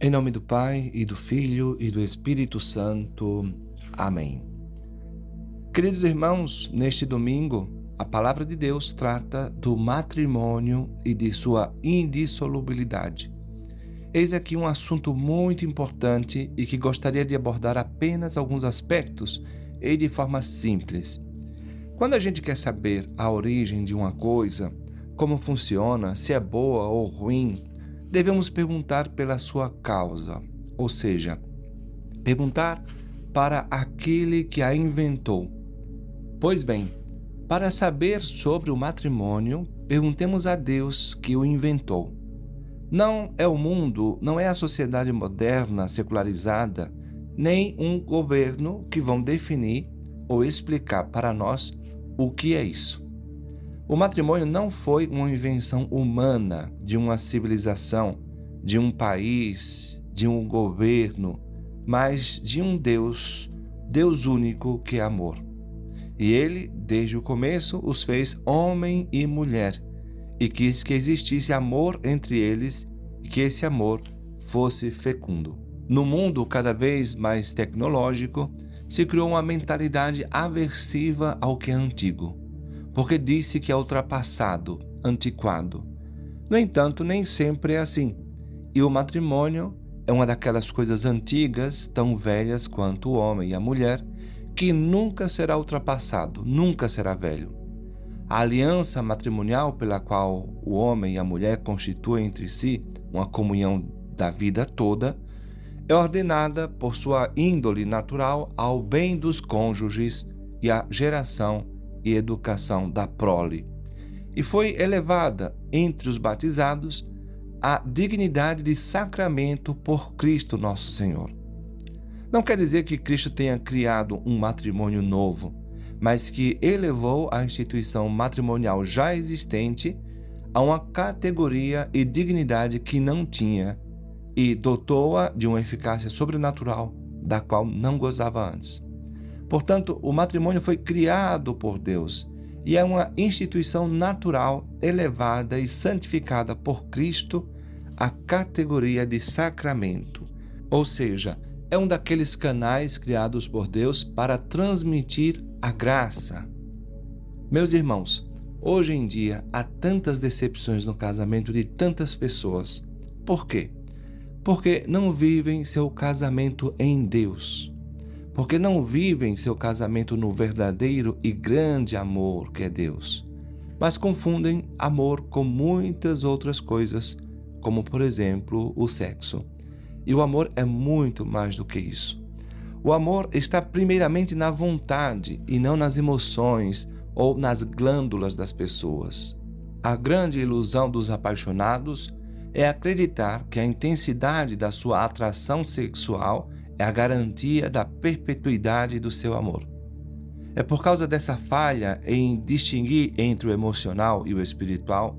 Em nome do Pai, e do Filho, e do Espírito Santo. Amém. Queridos irmãos, neste domingo, a Palavra de Deus trata do matrimônio e de sua indissolubilidade. Eis aqui um assunto muito importante e que gostaria de abordar apenas alguns aspectos e de forma simples. Quando a gente quer saber a origem de uma coisa, como funciona, se é boa ou ruim, devemos perguntar pela sua causa, ou seja, perguntar para aquele que a inventou. Pois bem, para saber sobre o matrimônio, perguntemos a Deus que o inventou. Não é o mundo, não é a sociedade moderna, secularizada, nem um governo que vão definir ou explicar para nós o que é isso. O matrimônio não foi uma invenção humana de uma civilização, de um país, de um governo, mas de um Deus único que é amor. E ele, desde o começo, os fez homem e mulher, e quis que existisse amor entre eles e que esse amor fosse fecundo. No mundo cada vez mais tecnológico, se criou uma mentalidade aversiva ao que é antigo, porque disse que é ultrapassado, antiquado. No entanto, nem sempre é assim. E o matrimônio é uma daquelas coisas antigas, tão velhas quanto o homem e a mulher, que nunca será ultrapassado, nunca será velho. A aliança matrimonial pela qual o homem e a mulher constituem entre si uma comunhão da vida toda, é ordenada por sua índole natural ao bem dos cônjuges e à geração e educação da prole, e foi elevada entre os batizados à dignidade de sacramento por Cristo nosso Senhor. Não quer dizer que Cristo tenha criado um matrimônio novo, mas que elevou a instituição matrimonial já existente a uma categoria e dignidade que não tinha e dotou-a de uma eficácia sobrenatural da qual não gozava antes. Portanto, o matrimônio foi criado por Deus e é uma instituição natural, elevada e santificada por Cristo à categoria de sacramento. Ou seja, é um daqueles canais criados por Deus para transmitir a graça. Meus irmãos, hoje em dia há tantas decepções no casamento de tantas pessoas. Por quê? Porque não vivem seu casamento em Deus. Porque não vivem seu casamento no verdadeiro e grande amor que é Deus, mas confundem amor com muitas outras coisas, como por exemplo o sexo. E o amor é muito mais do que isso. O amor está primeiramente na vontade e não nas emoções ou nas glândulas das pessoas. A grande ilusão dos apaixonados é acreditar que a intensidade da sua atração sexual é a garantia da perpetuidade do seu amor. É por causa dessa falha em distinguir entre o emocional e o espiritual,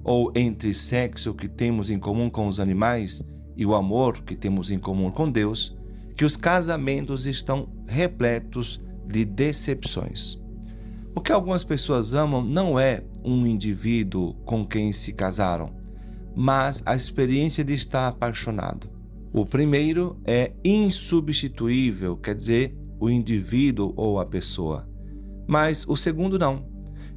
ou entre sexo que temos em comum com os animais e o amor que temos em comum com Deus, que os casamentos estão repletos de decepções. O que algumas pessoas amam não é um indivíduo com quem se casaram, mas a experiência de estar apaixonado. O primeiro é insubstituível, quer dizer, o indivíduo ou a pessoa. Mas o segundo não.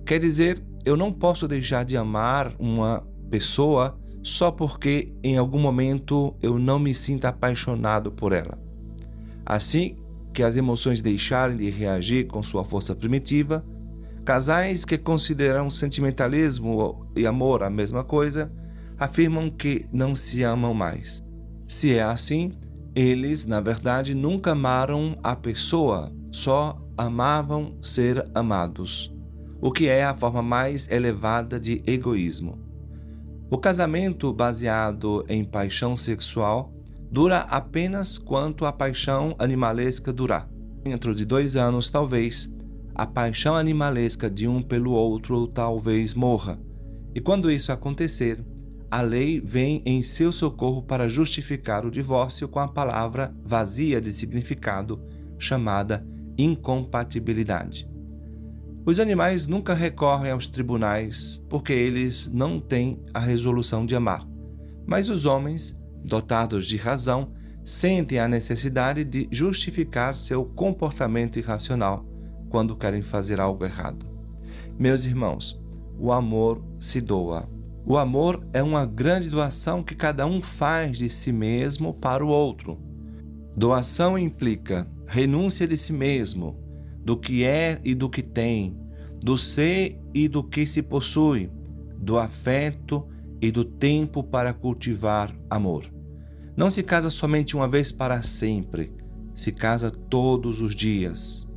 Quer dizer, eu não posso deixar de amar uma pessoa só porque em algum momento eu não me sinto apaixonado por ela. Assim que as emoções deixarem de reagir com sua força primitiva, casais que consideram sentimentalismo e amor a mesma coisa, afirmam que não se amam mais. Se é assim, eles, na verdade, nunca amaram a pessoa, só amavam ser amados, o que é a forma mais elevada de egoísmo. O casamento baseado em paixão sexual dura apenas quanto a paixão animalesca durar. Dentro de 2 anos, talvez, a paixão animalesca de um pelo outro talvez morra. E quando isso acontecer, a lei vem em seu socorro para justificar o divórcio com a palavra vazia de significado, chamada incompatibilidade. Os animais nunca recorrem aos tribunais porque eles não têm a resolução de amar, mas os homens dotados de razão, sentem a necessidade de justificar seu comportamento irracional quando querem fazer algo errado. Meus irmãos, o amor se doa. O amor é uma grande doação que cada um faz de si mesmo para o outro. Doação implica renúncia de si mesmo, do que é e do que tem, do ser e do que se possui, do afeto e do tempo para cultivar amor. Não se casa somente uma vez para sempre, se casa todos os dias.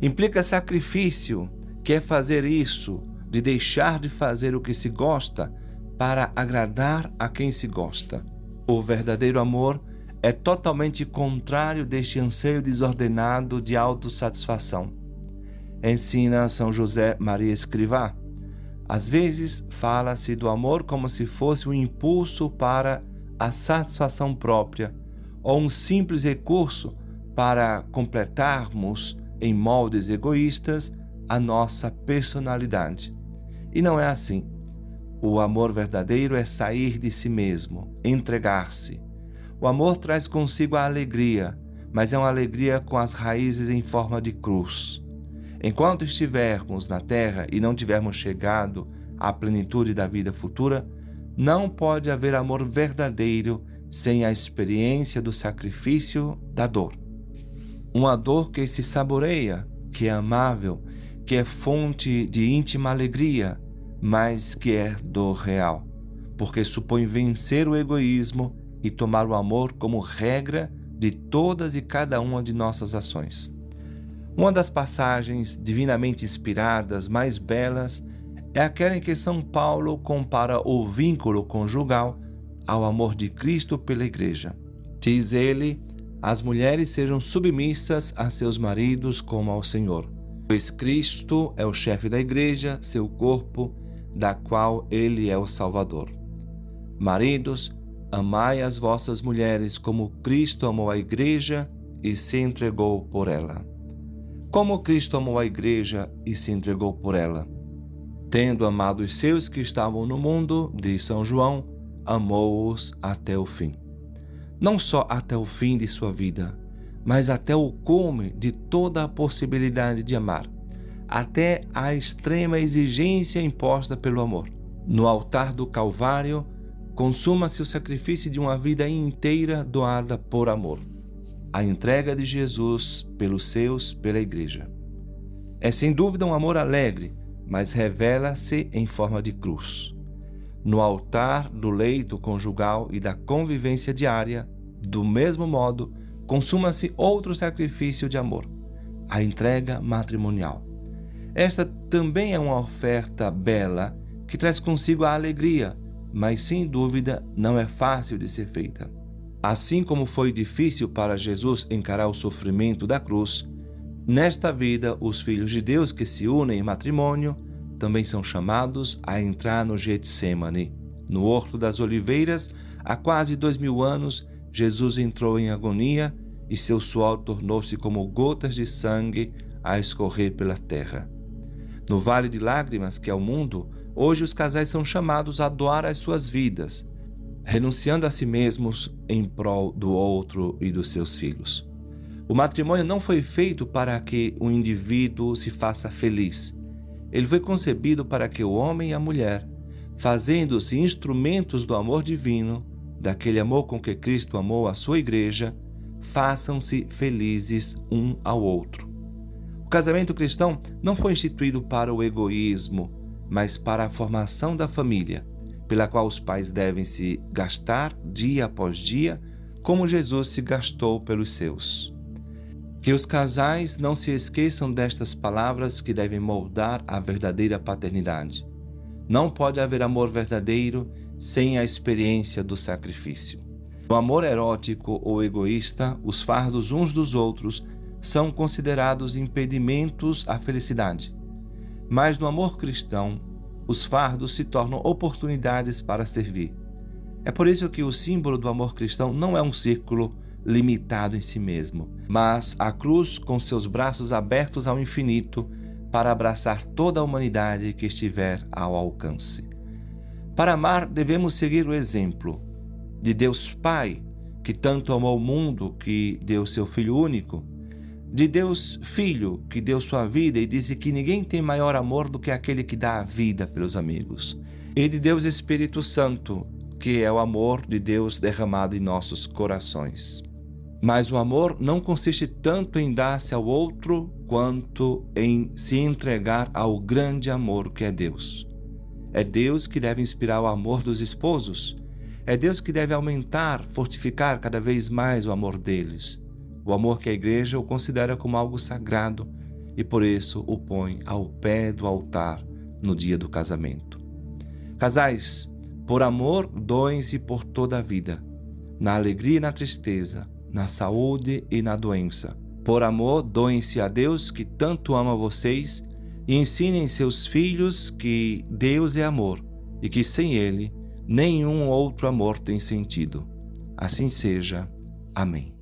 Implica sacrifício, que é fazer isso, de deixar de fazer o que se gosta para agradar a quem se gosta. O verdadeiro amor é totalmente contrário deste anseio desordenado de autossatisfação. Ensina São José Maria Escrivá. Às vezes fala-se do amor como se fosse um impulso para a satisfação própria ou um simples recurso para completarmos em moldes egoístas a nossa personalidade. E não é assim. O amor verdadeiro é sair de si mesmo, entregar-se. O amor traz consigo a alegria, mas é uma alegria com as raízes em forma de cruz. Enquanto estivermos na terra e não tivermos chegado à plenitude da vida futura, não pode haver amor verdadeiro sem a experiência do sacrifício da dor. Uma dor que se saboreia, que é amável, que é fonte de íntima alegria, mas que é dor real, porque supõe vencer o egoísmo e tomar o amor como regra de todas e cada uma de nossas ações. Uma das passagens divinamente inspiradas mais belas é aquela em que São Paulo compara o vínculo conjugal ao amor de Cristo pela Igreja. Diz ele: as mulheres sejam submissas a seus maridos como ao Senhor, pois Cristo é o chefe da Igreja, seu corpo, da qual ele é o Salvador. Maridos, amai as vossas mulheres como Cristo amou a Igreja e se entregou por ela. Como Cristo amou a Igreja e se entregou por ela? Tendo amado os seus que estavam no mundo, diz São João, amou-os até o fim. Não só até o fim de sua vida, mas até o cume de toda a possibilidade de amar, até a extrema exigência imposta pelo amor. No altar do Calvário, consuma-se o sacrifício de uma vida inteira doada por amor. A entrega de Jesus pelos seus, pela Igreja. É sem dúvida um amor alegre, mas revela-se em forma de cruz. No altar do leito conjugal e da convivência diária, do mesmo modo, consuma-se outro sacrifício de amor, a entrega matrimonial. Esta também é uma oferta bela que traz consigo a alegria, mas sem dúvida não é fácil de ser feita. Assim como foi difícil para Jesus encarar o sofrimento da cruz, nesta vida os filhos de Deus que se unem em matrimônio também são chamados a entrar no Getsêmani. No Horto das Oliveiras, há quase 2000 anos, Jesus entrou em agonia e seu suor tornou-se como gotas de sangue a escorrer pela terra. No Vale de Lágrimas, que é o mundo, hoje os casais são chamados a doar as suas vidas, renunciando a si mesmos em prol do outro e dos seus filhos. O matrimônio não foi feito para que o indivíduo se faça feliz. Ele foi concebido para que o homem e a mulher, fazendo-se instrumentos do amor divino, daquele amor com que Cristo amou a sua Igreja, façam-se felizes um ao outro. O casamento cristão não foi instituído para o egoísmo, mas para a formação da família, pela qual os pais devem se gastar dia após dia, como Jesus se gastou pelos seus. Que os casais não se esqueçam destas palavras que devem moldar a verdadeira paternidade. Não pode haver amor verdadeiro sem a experiência do sacrifício. No amor erótico ou egoísta, os fardos uns dos outros são considerados impedimentos à felicidade. Mas no amor cristão, os fardos se tornam oportunidades para servir. É por isso que o símbolo do amor cristão não é um círculo limitado em si mesmo, mas a cruz com seus braços abertos ao infinito para abraçar toda a humanidade que estiver ao alcance. Para amar, devemos seguir o exemplo. de Deus Pai, que tanto amou o mundo que deu seu Filho único, de Deus Filho, que deu sua vida e disse que ninguém tem maior amor do que aquele que dá a vida pelos amigos, e de Deus Espírito Santo, que é o amor de Deus derramado em nossos corações. Mas o amor não consiste tanto em dar-se ao outro, quanto em se entregar ao grande amor que é Deus. É Deus que deve inspirar o amor dos esposos. É Deus que deve aumentar, fortificar cada vez mais o amor deles. O amor que a Igreja o considera como algo sagrado e por isso o põe ao pé do altar no dia do casamento. Casais, por amor, doem-se por toda a vida, na alegria e na tristeza, na saúde e na doença. Por amor, doem-se a Deus que tanto ama vocês e ensinem seus filhos que Deus é amor e que sem Ele nenhum outro amor tem sentido. Assim seja. Amém.